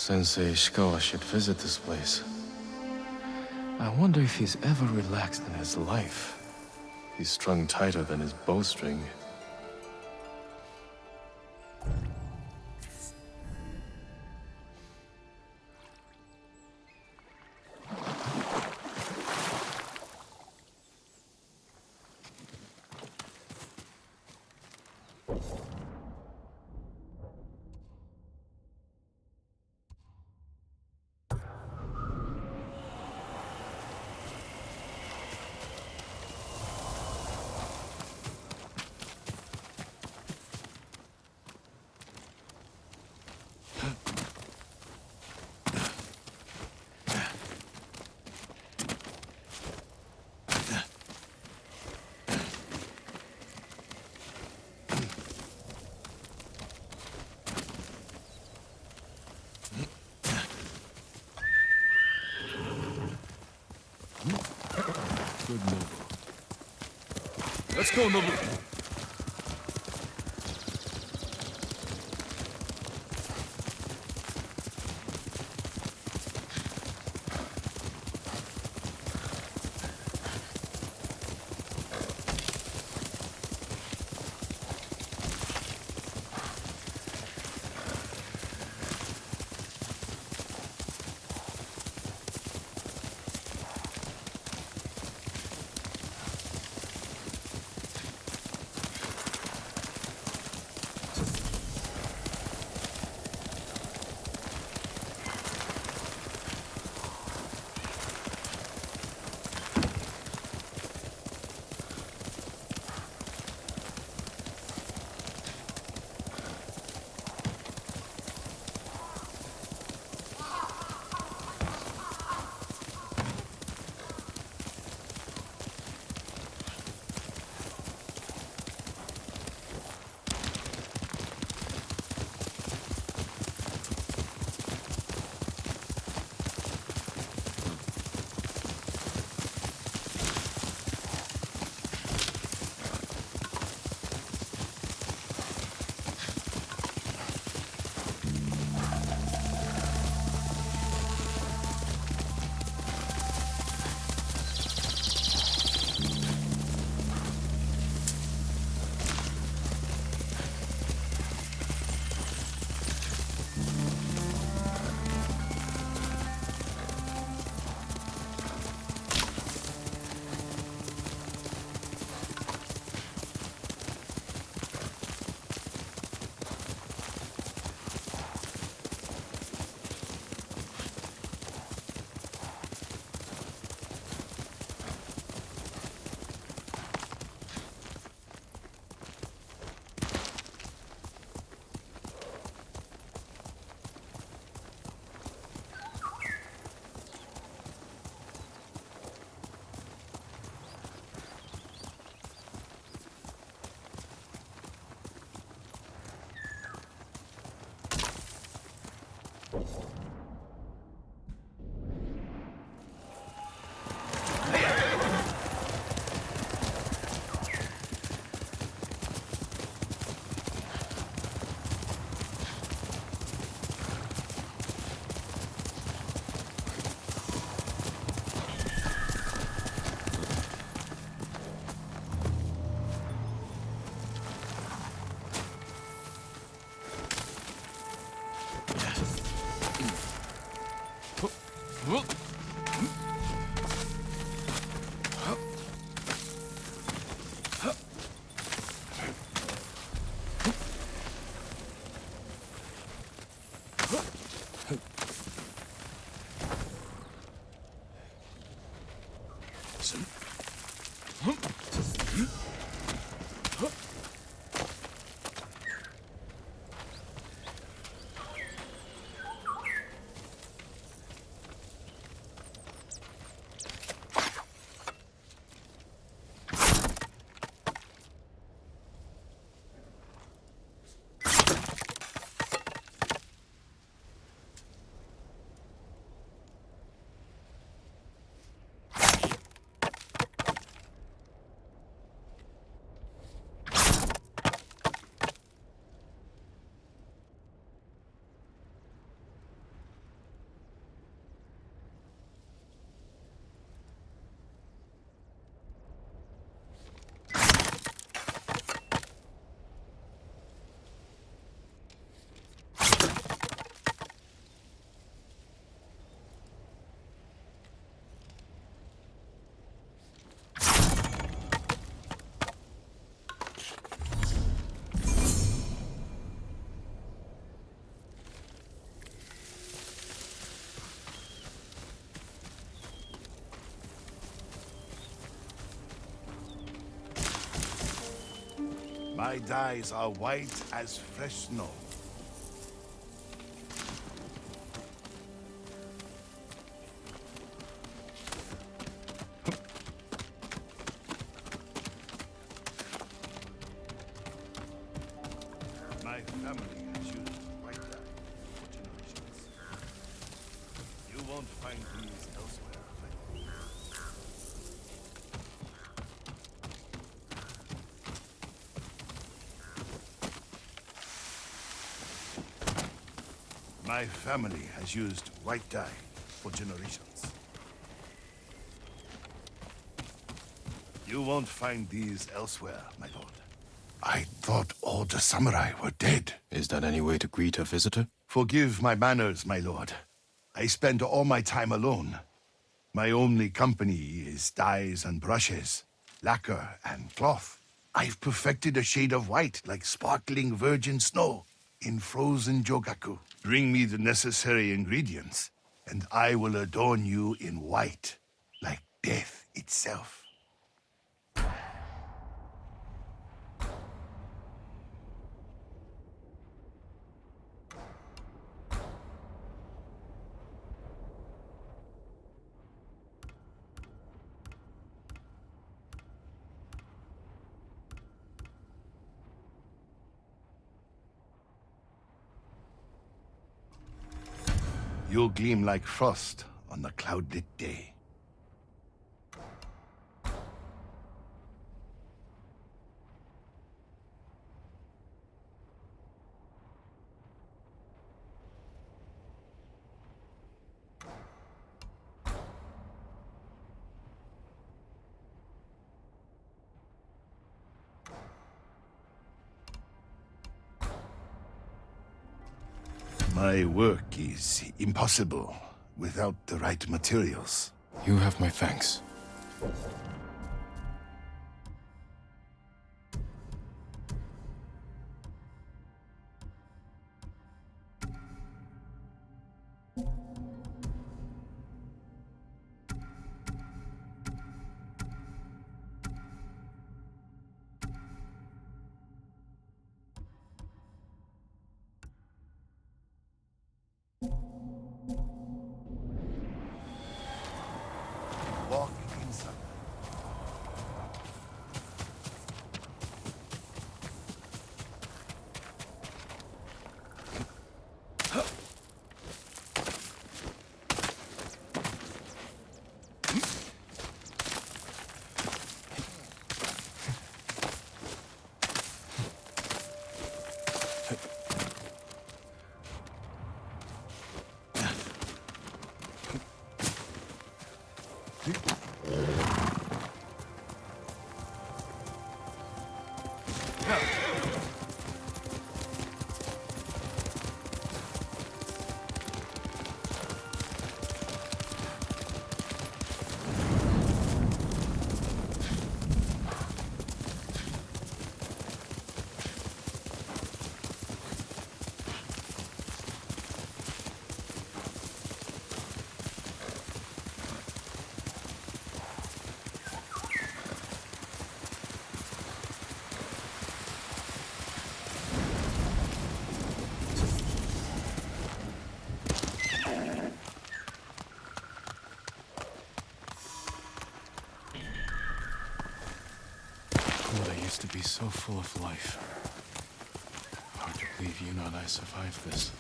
Sensei Ishikawa should visit this place. I wonder if he's ever relaxed in his life. He's strung tighter than his bowstring. Good Nobu. Let's go, Nobu. My dyes are white as fresh snow. My family has used white dye for generations. You won't find these elsewhere. My family has used white dye for generations. You won't find these elsewhere, my lord. I thought all the samurai were dead. Is that any way to greet a visitor? Forgive my manners, my lord. I spend all my time alone. My only company is dyes and brushes, lacquer and cloth. I've perfected a shade of white like sparkling virgin snow in frozen jogaku. Bring me the necessary ingredients, and I will adorn you in white, like death itself. You'll gleam like frost on the cloudlit day. My work is impossible without the right materials. You have my thanks. Walk inside. Koda used to be so full of life. Hard to believe you and I survived this.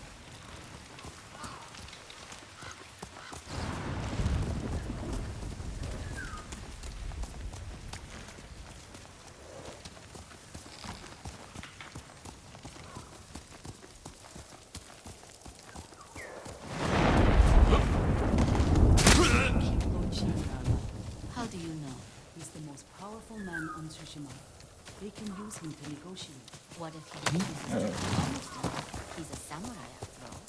How do you know? He's the most powerful man on Tsushima. They can use him to negotiate. What if he refuses to promise them? He's a samurai after all.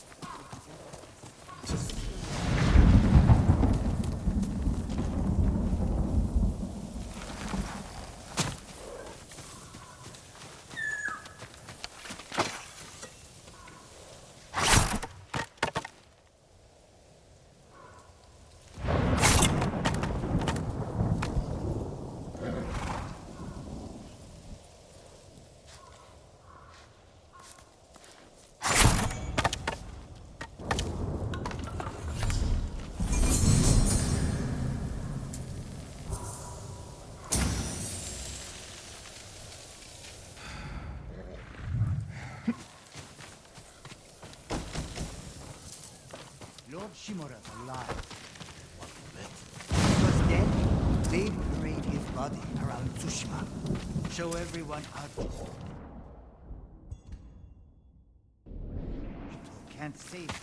Shimura's alive. He was dead. They'd parade his body around Tsushima. Show everyone how to... Can't save him.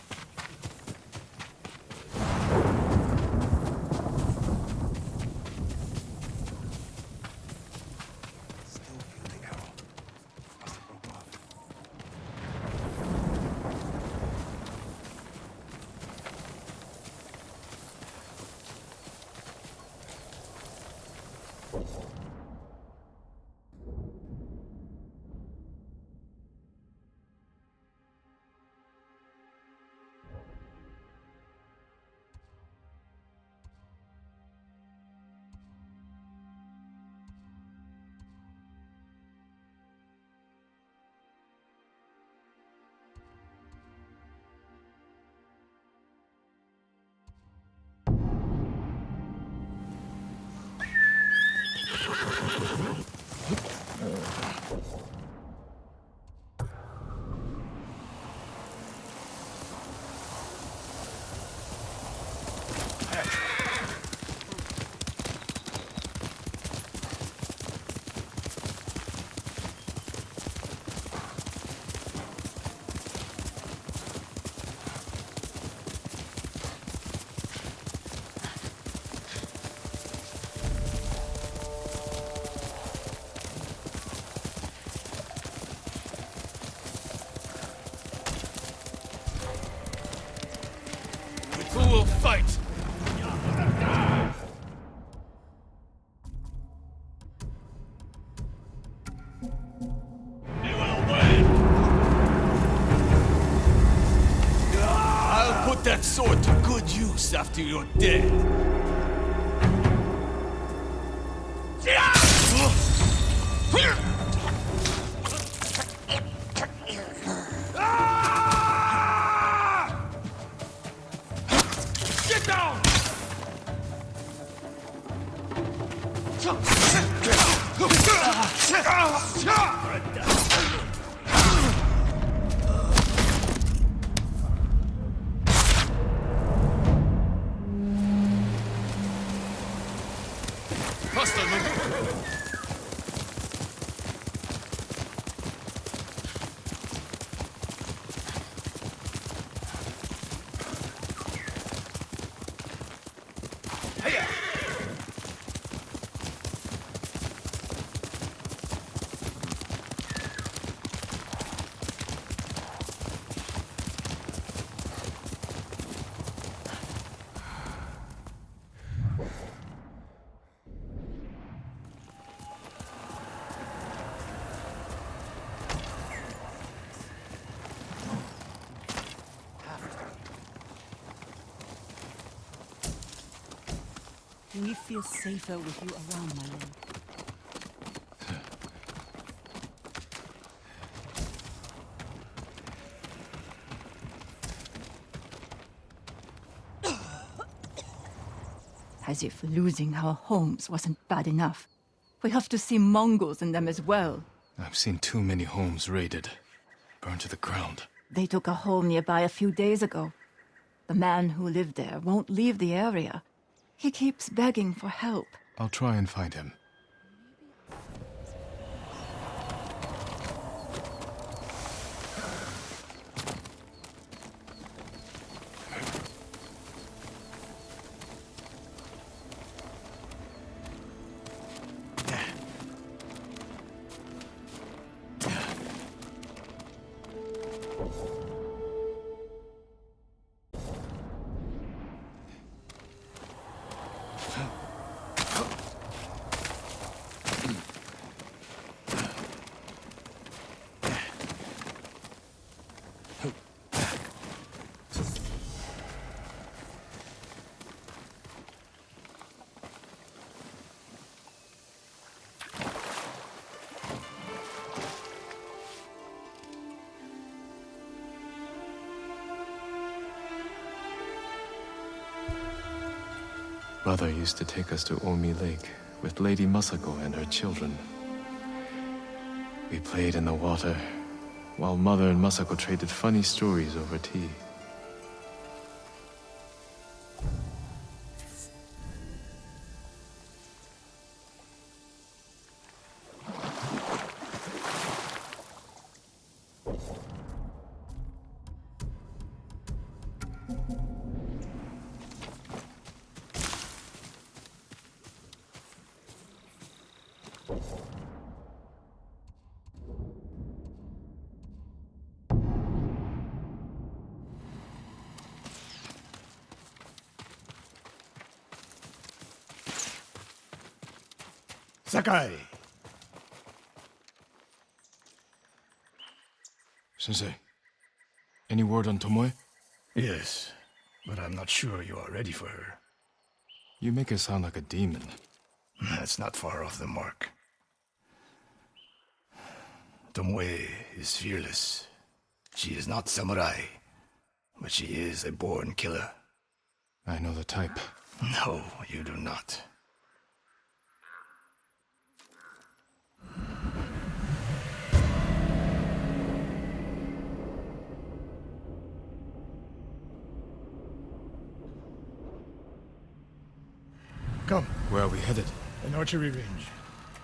Still feel the arrow. Must have broke off. Who will fight? I'll put that sword to good use after you're dead. Get down! Hostile movement. We feel safer with you around, my lord. As if losing our homes wasn't bad enough. We have to see Mongols in them as well. I've seen too many homes raided, burned to the ground. They took a home nearby a few days ago. The man who lived there won't leave the area. He keeps begging for help. I'll try and find him. Mother used to take us to Omi Lake with Lady Masako and her children. We played in the water, while Mother and Masako traded funny stories over tea. Sakai! Sensei, any word on Tomoe? Yes, but I'm not sure you are ready for her. You make her sound like a demon. That's not far off the mark. Tomoe is fearless. She is not samurai, but she is a born killer. I know the type. No, you do not. Come, Where are we headed? an archery range.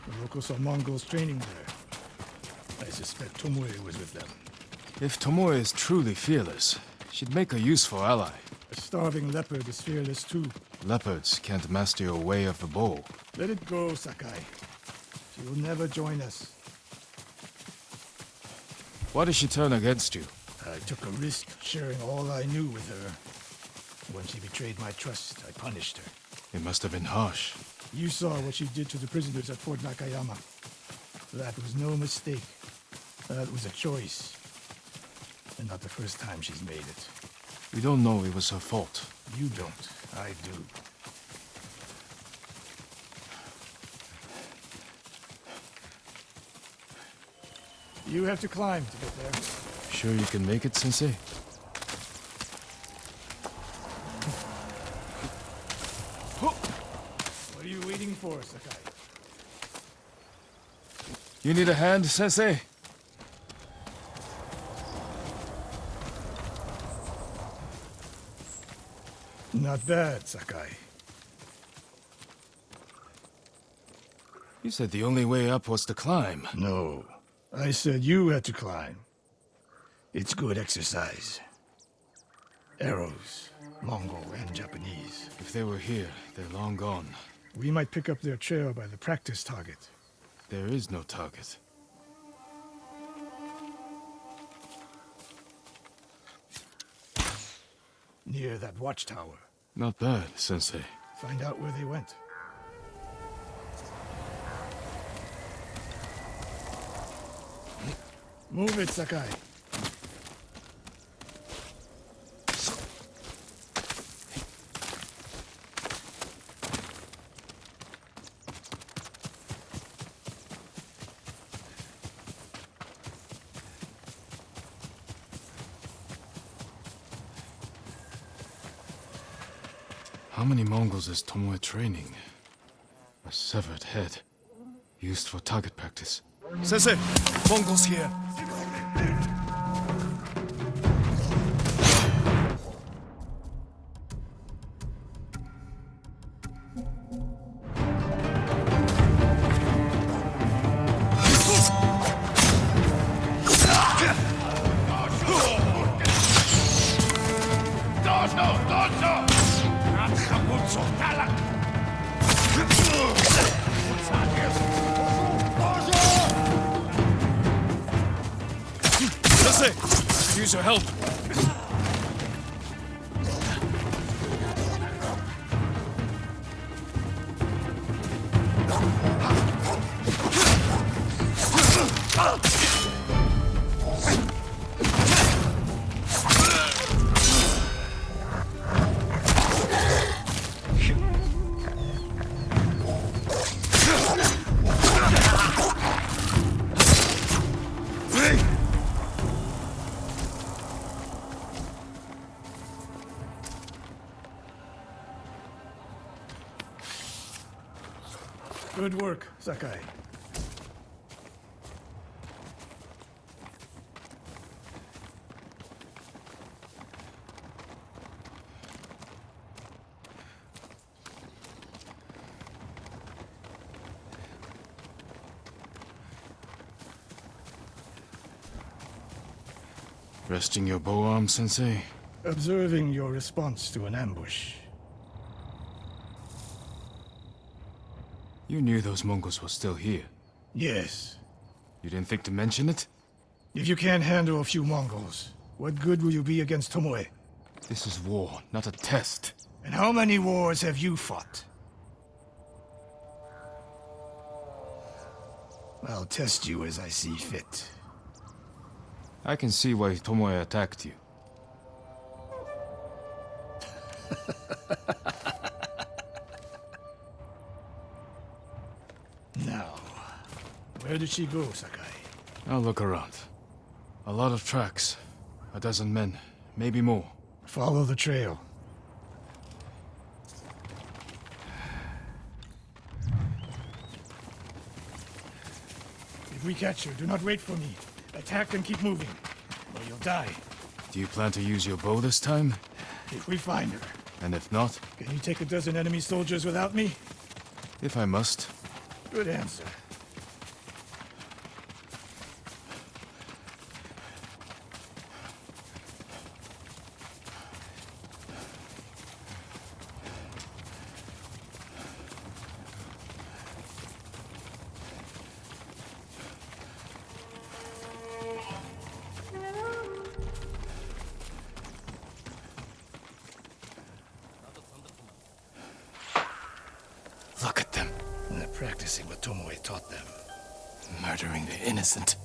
The locals saw Mongols training there. I suspect Tomoe was with them. If Tomoe is truly fearless, she'd make a useful ally. A starving leopard is fearless too. Leopards can't master your way of the bow. Let it go, Sakai. She will never join us. Why did she turn against you? I took a risk sharing all I knew with her. When she betrayed my trust, I punished her. It must have been harsh. You saw what she did to the prisoners at Fort Nakayama. That was no mistake. That was a choice. And not the first time she's made it. We don't know it was her fault. You don't. I do. You have to climb to get there. Sure you can make it, Sensei? What are you waiting for, Sakai? You need a hand, Sensei? Not bad, Sakai. You said the only way up was to climb. No. I said you had to climb. It's good exercise. Arrows, Mongol and Japanese. If they were here, they're long gone. We might pick up their trail by the practice target. There is no target. Near that watchtower. Not bad, Sensei. Find out where they went. Move it, Sakai. How many Mongols is Tomoe training? A severed head. Used for target practice. Sensei, Mongols here. Sensei, use your help. Good work, Sakai. Resting your bow arm, Sensei? Observing your response to an ambush. You knew those Mongols were still here. Yes. You didn't think to mention it? If you can't handle a few Mongols, what good will you be against Tomoe? This is war, not a test. And how many wars have you fought? I'll test you as I see fit. I can see why Tomoe attacked you. Now, where did she go, Sakai? I'll look around. A lot of tracks. A dozen men, maybe more. Follow the trail. If we catch her, do not wait for me. Attack and keep moving, or you'll die. Do you plan to use your bow this time? If we find her, And if not? can you take a dozen enemy soldiers without me? If I must. Good answer. Look at them, They're practicing what Tomoe taught them. murdering the innocent.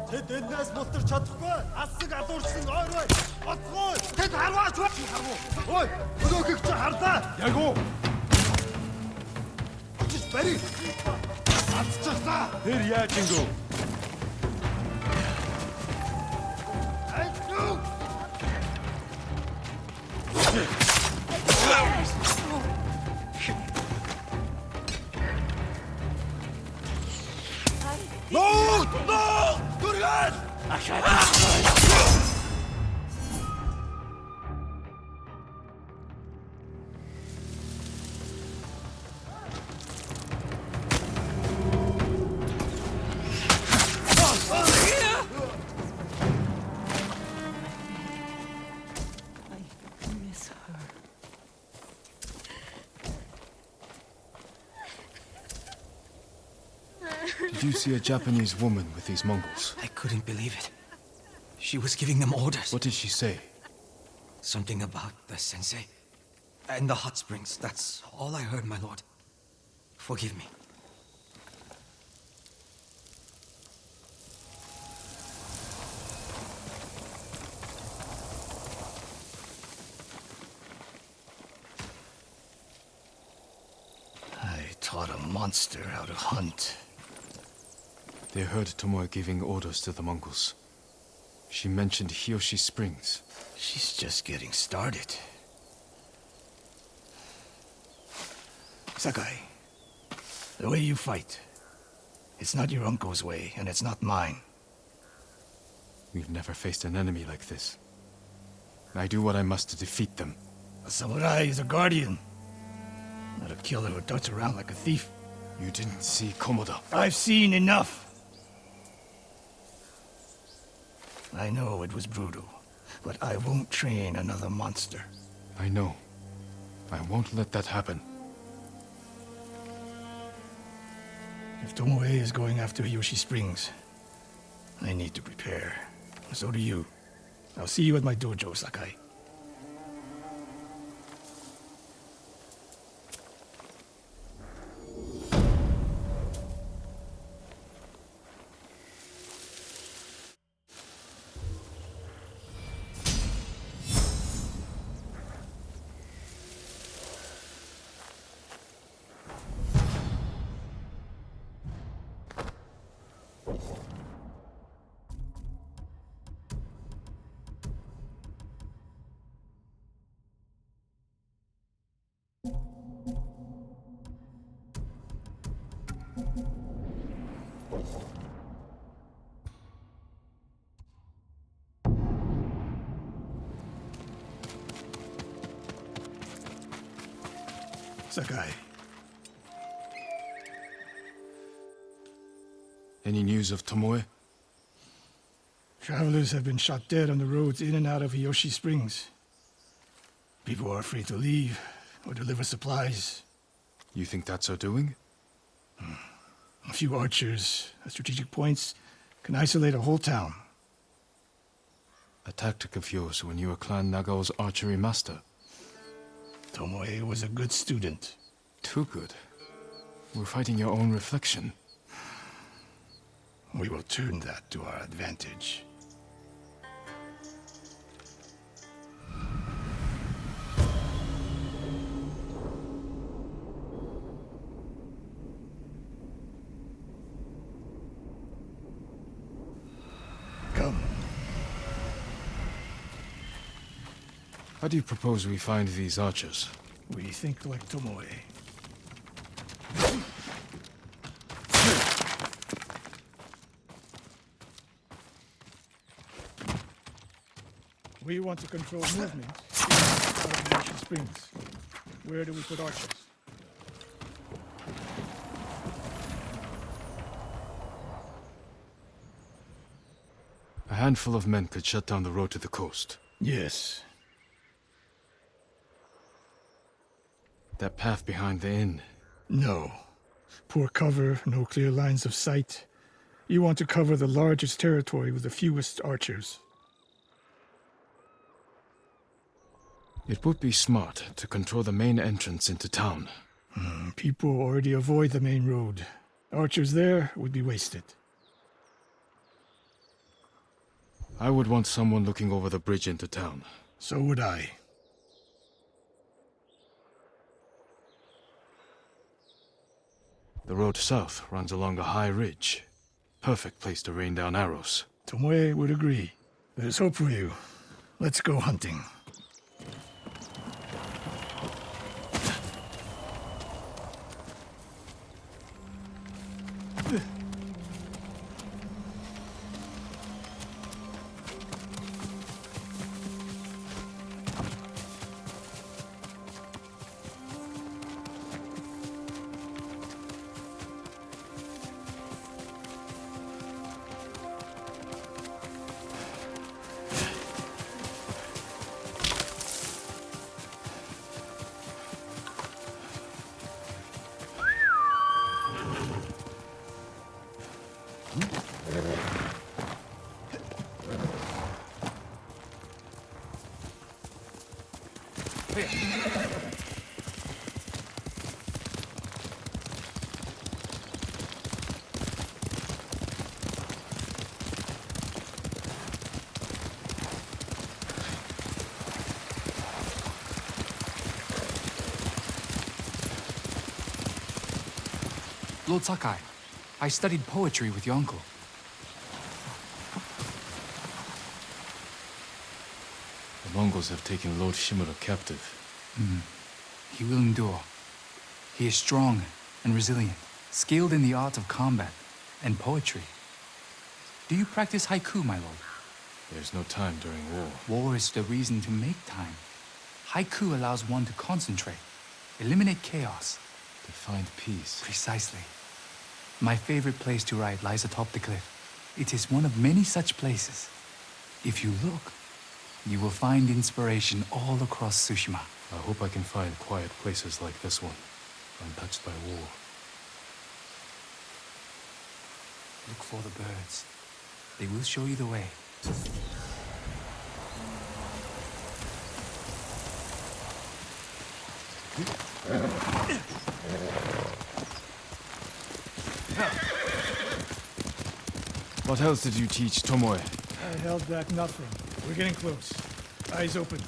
Тэд энэс мултарч чадахгүй. Асыг алуурсан ойр бай. Оцгоо. Тэд харваач бай. Ой, өнөөхийг чи харлаа. Яг уу. Чис бари. Ацчихлаа. Тэр яаж ингэв? Айчуу. No! No! Durgan! I miss her. Did you see a Japanese woman with these Mongols? I couldn't believe it. She was giving them orders. What did she say? Something about the sensei. And the hot springs. That's all I heard, my lord. Forgive me. I taught a monster how to hunt. They heard Tomoe giving orders to the Mongols. She mentioned Hiyoshi Springs. She's just getting started. Sakai, the way you fight, it's not your uncle's way, and it's not mine. We've never faced an enemy like this. I do what I must to defeat them. A samurai is a guardian, not a killer who darts around like a thief. You didn't see Komoda. I've seen enough. I know it was brutal, but I won't train another monster. I know. I won't let that happen. If Tomoe is going after Hiyoshi Springs, I need to prepare. So do you. I'll see you at my dojo, Sakai. Sakai. Any news of Tomoe? Travelers have been shot dead on the roads in and out of Hiyoshi Springs. People are afraid to leave or deliver supplies. You think that's her doing? A few archers at strategic points can isolate a whole town. A tactic of yours when you were Clan Nagao's archery master. Tomoe was a good student. Too good. We're fighting your own reflection. We will turn that to our advantage. Come. How do you propose we find these archers? We think like Tomoe. We want to control movement out of Hiyoshi Springs. Where do we put archers? A handful of men could shut down the road to the coast. Yes. That path behind the inn. No. Poor cover, no clear lines of sight. You want to cover the largest territory with the fewest archers. It would be smart to control the main entrance into town. People already avoid the main road. Archers there would be wasted. I would want someone looking over the bridge into town. So would I. The road south runs along a high ridge. Perfect place to rain down arrows. Tomoe would agree. There's hope for you. Let's go hunting. Lord Sakai, I studied poetry with your uncle. The Mongols have taken Lord Shimura captive. He will endure. He is strong and resilient, skilled in the art of combat and poetry. Do you practice haiku, my lord? There's no time during war. War is the reason to make time. Haiku allows one to concentrate, eliminate chaos. To find peace. Precisely. My favorite place to write lies atop the cliff. It is one of many such places. If you look, you will find inspiration all across Tsushima. I hope I can find quiet places like this one, untouched by war. Look for the birds. They will show you the way. What else did you teach Tomoe? I held back nothing. We're getting close. Eyes open.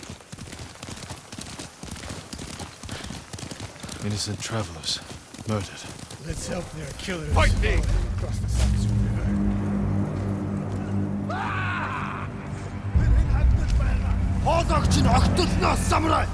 Innocent travelers, murdered. Let's help their killers. Fight me! Across the Sansu River. Хоолойч нь огтлноос самурай.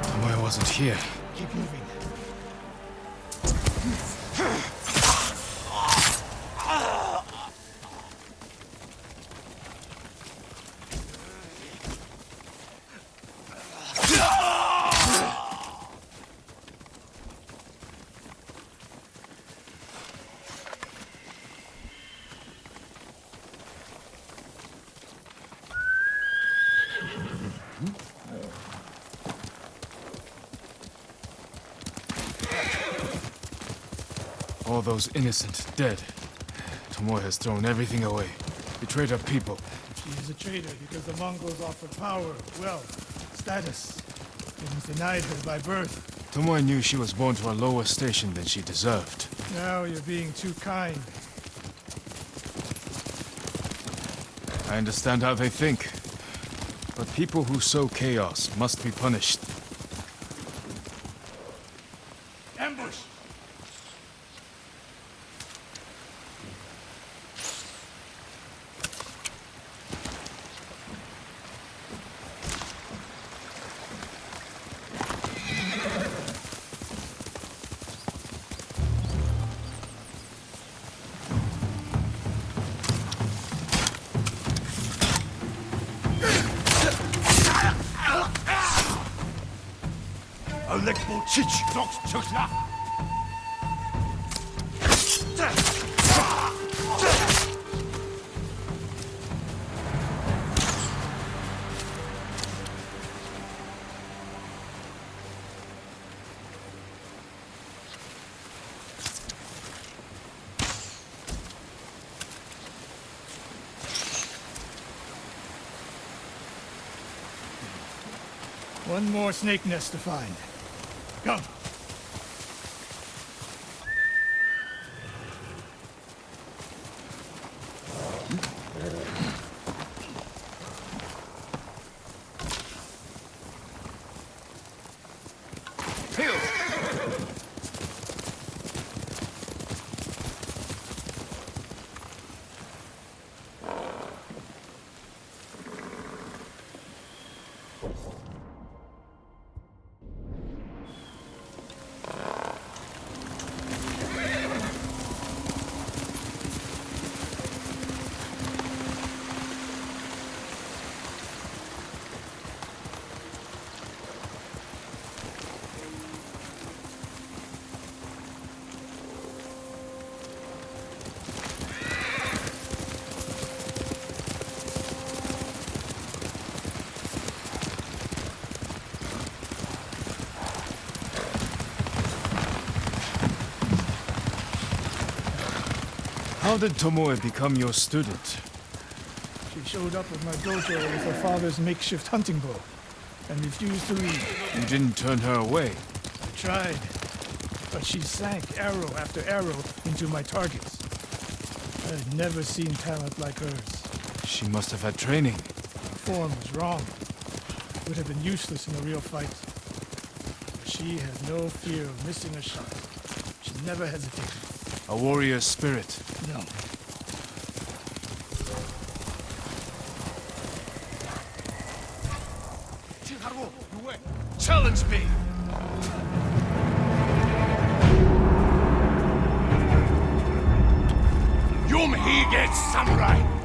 Tomoe wasn't here. Keep moving. All those innocent dead. Tomoe has thrown everything away. Betrayed her people. She is a traitor because the Mongols offered power, wealth, status. It was denied her by birth. Tomoe knew she was born to a lower station than she deserved. Now you're being too kind. I understand how they think. But people who sow chaos must be punished. Ambush! One more snake nest to find. Come. How did Tomoe become your student? She showed up at my dojo with her father's makeshift hunting bow and refused to leave. You didn't turn her away. I tried, but she sank arrow after arrow into my targets. I had never seen talent like hers. She must have had training. Her form was wrong. Would have been useless in a real fight. But she had no fear of missing a shot. She never hesitated. A warrior's spirit. No. Challenge me! Yum Hige Samurai!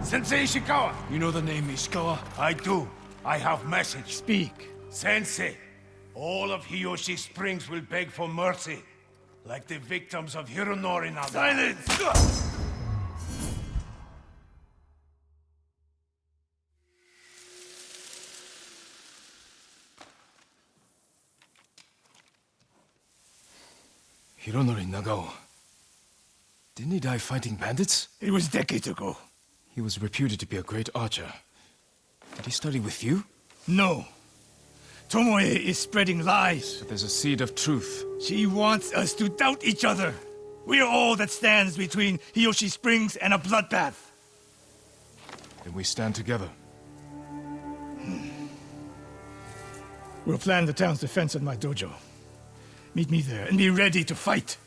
Sensei Ishikawa! You know the name Ishikawa? I do. I have message. Speak. Sensei, all of Hiyoshi Springs will beg for mercy, like the victims of Hironori Naga. Silence! Hironori Nagao. Didn't he die fighting bandits? It was decades ago. He was reputed to be a great archer. Did he study with you? No. Tomoe is spreading lies. But there's a seed of truth. She wants us to doubt each other. We are all that stands between Hiyoshi Springs and a bloodbath. Then we stand together. We'll plan the town's defense at my dojo. Meet me there and be ready to fight.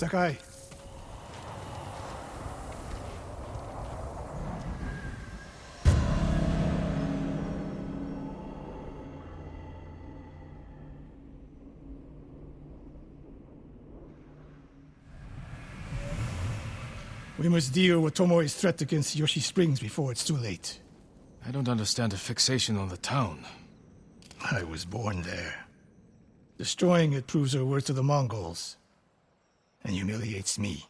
Sakai. We must deal with Tomoe's threat against Yoshi Springs before it's too late. I don't understand the fixation on the town. I was born there. Destroying it proves her worth to the Mongols. And humiliates me.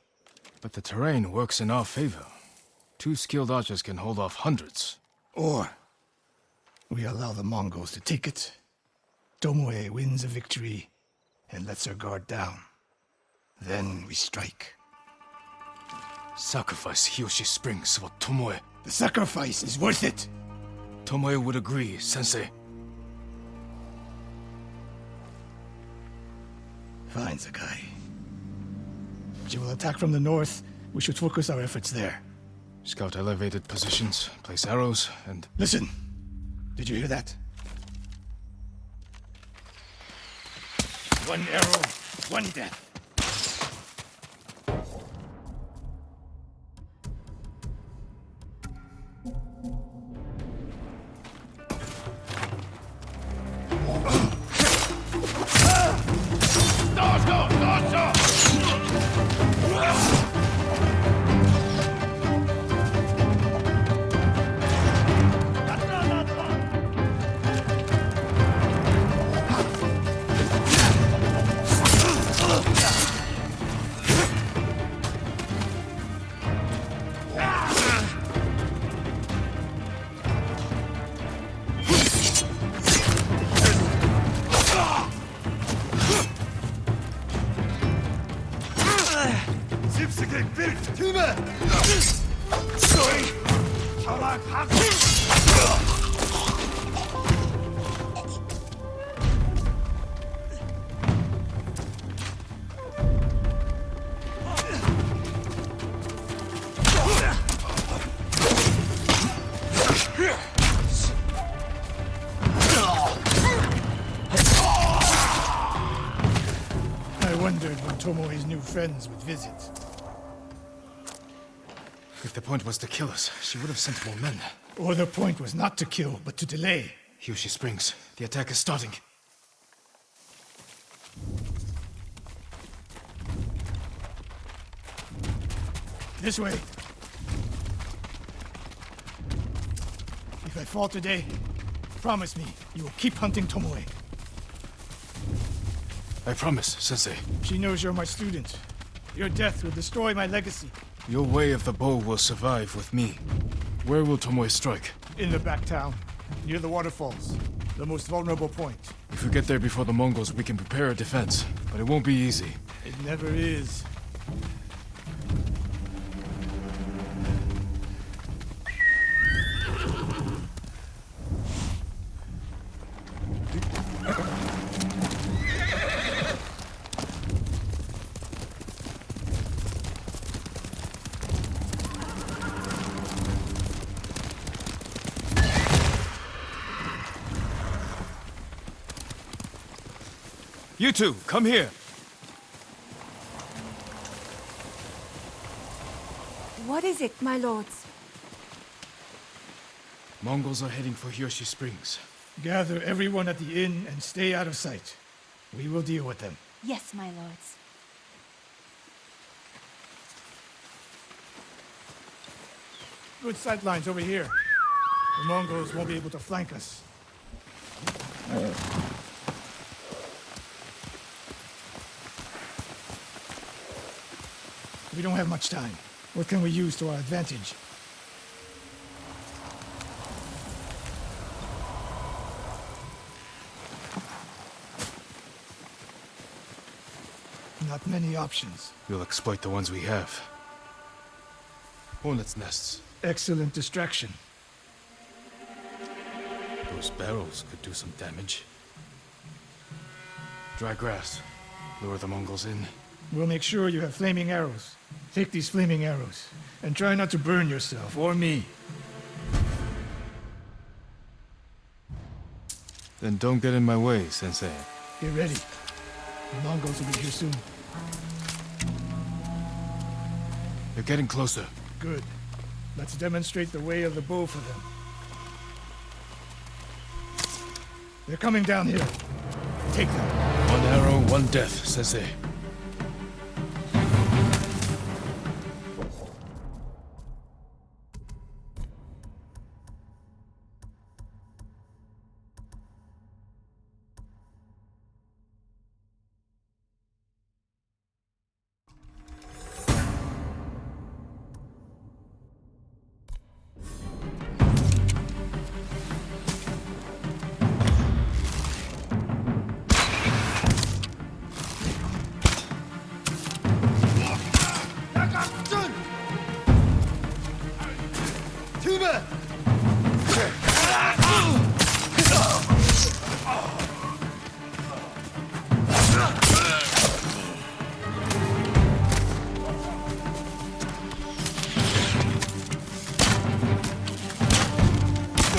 But the terrain works in our favor. 2 skilled archers can hold off hundreds. Or we allow the Mongols to take it. Tomoe wins a victory and lets her guard down. Then we strike. Sacrifice Hiyoshi Springs for Tomoe. The sacrifice is worth it. Tomoe would agree, Sensei. Fine, Sakai. She will attack from the north. We should focus our efforts there. Scout elevated positions, place arrows, and... Listen! Did you hear that? One arrow, one death. Tomoe's new friends would visit. If the point was to kill us, she would have sent more men. Or the point was not to kill, but to delay. Hiyoshi Springs. The attack is starting. This way. If I fall today, promise me you will keep hunting Tomoe. I promise, Sensei. She knows you're my student. Your death will destroy my legacy. Your way of the bow will survive with me. Where will Tomoe strike? In the back town, near the waterfalls. The most vulnerable point. If we get there before the Mongols, we can prepare a defense. But it won't be easy. It never is. You two, come here. What is it, my lords? Mongols are heading for Hiyoshi Springs. Gather everyone at the inn and stay out of sight. We will deal with them. Yes, my lords. Good sight lines over here. The Mongols won't be able to flank us. We don't have much time. What can we use to our advantage? Not many options. We'll exploit the ones we have. Hornets' nests. Excellent distraction. Those barrels could do some damage. Dry grass. Lure the Mongols in. We'll make sure you have flaming arrows. Take these flaming arrows, and try not to burn yourself or me. Then don't get in my way, Sensei. Get ready. The Mongols will be here soon. They're getting closer. Good. Let's demonstrate the way of the bow for them. They're coming down here. Take them. One arrow, one death, Sensei.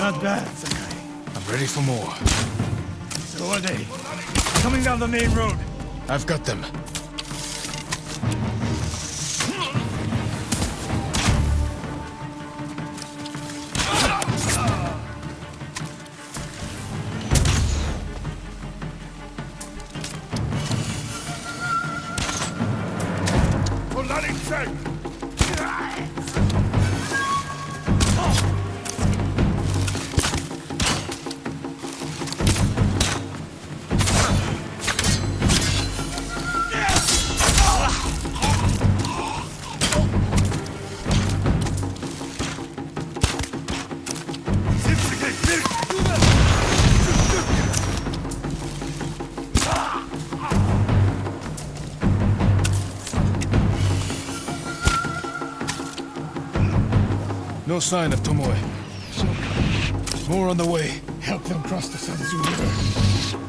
Not bad, Sakai. I'm ready for more. So are they. Coming down the main road. I've got them. No sign of Tomoe. More on the way. Help them cross the Sanzu River.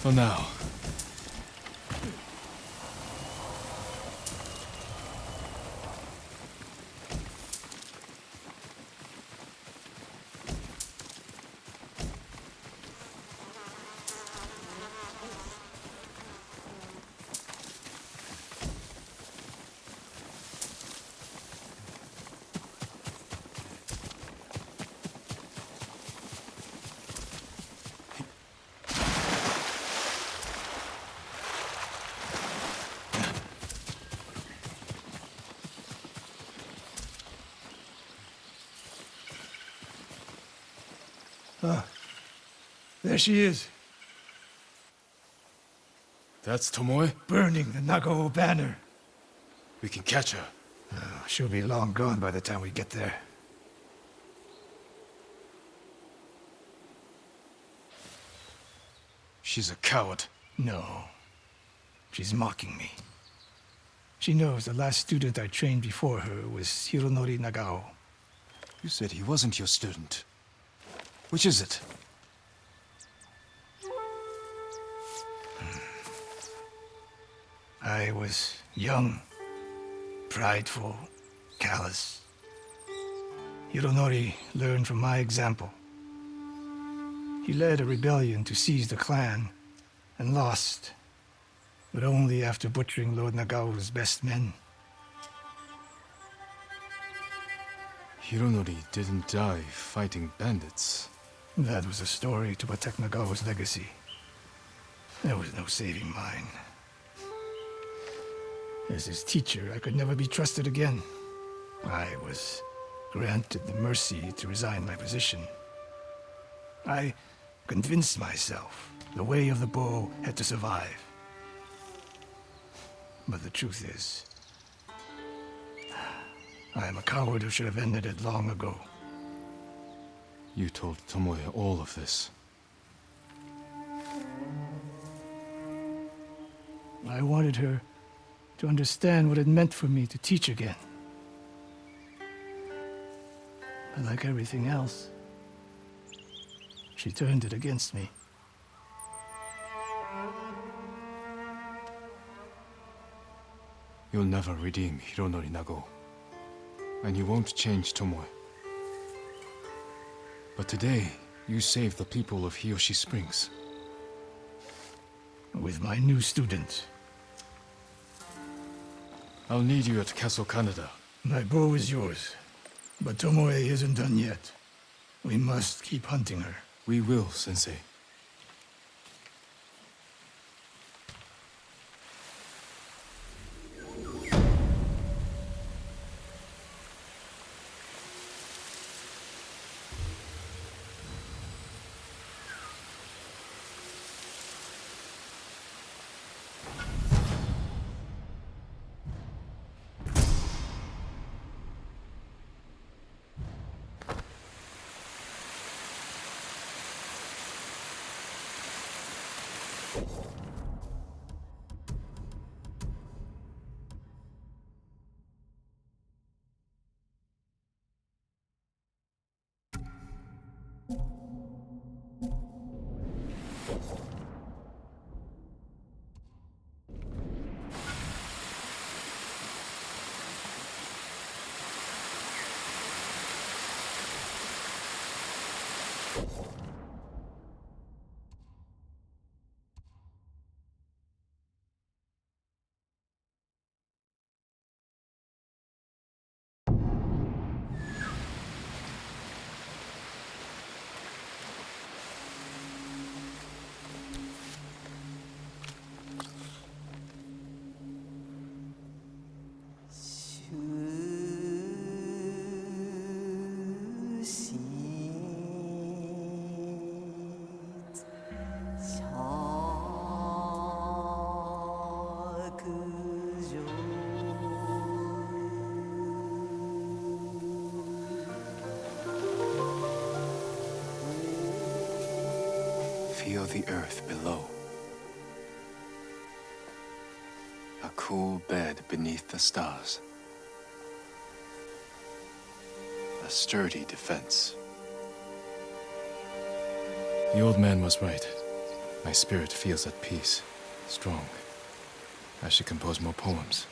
For now. There she is, That's Tomoe? burning the Nagao banner. We can catch her. She'll be long gone by the time we get there. She's a coward. No. She's mocking me. She knows the last student I trained before her was Hironori Nagao. You said he wasn't your student. Which is it? I was young, prideful, callous. Hironori learned from my example. He led a rebellion to seize the clan, and lost, but only after butchering Lord Nagao's best men. Hironori didn't die fighting bandits. That was a story to protect Nagao's legacy. There was no saving mine. As his teacher, I could never be trusted again. I was granted the mercy to resign my position. I convinced myself the way of the bow had to survive. But the truth is, I am a coward who should have ended it long ago. You told Tomoe all of this. I wanted her to understand what it meant for me to teach again. But like everything else, she turned it against me. You'll never redeem Hironori Nagao. And you won't change Tomoe. But today, you saved the people of Hiyoshi Springs. With my new student. I'll need you at Castle Kaneda. My bow is yours, but Tomoe isn't done yet. We must keep hunting her. We will, Sensei. Feel the earth below. A cool bed beneath the stars. A sturdy defense. The old man was right. My spirit feels at peace, strong. I should compose more poems.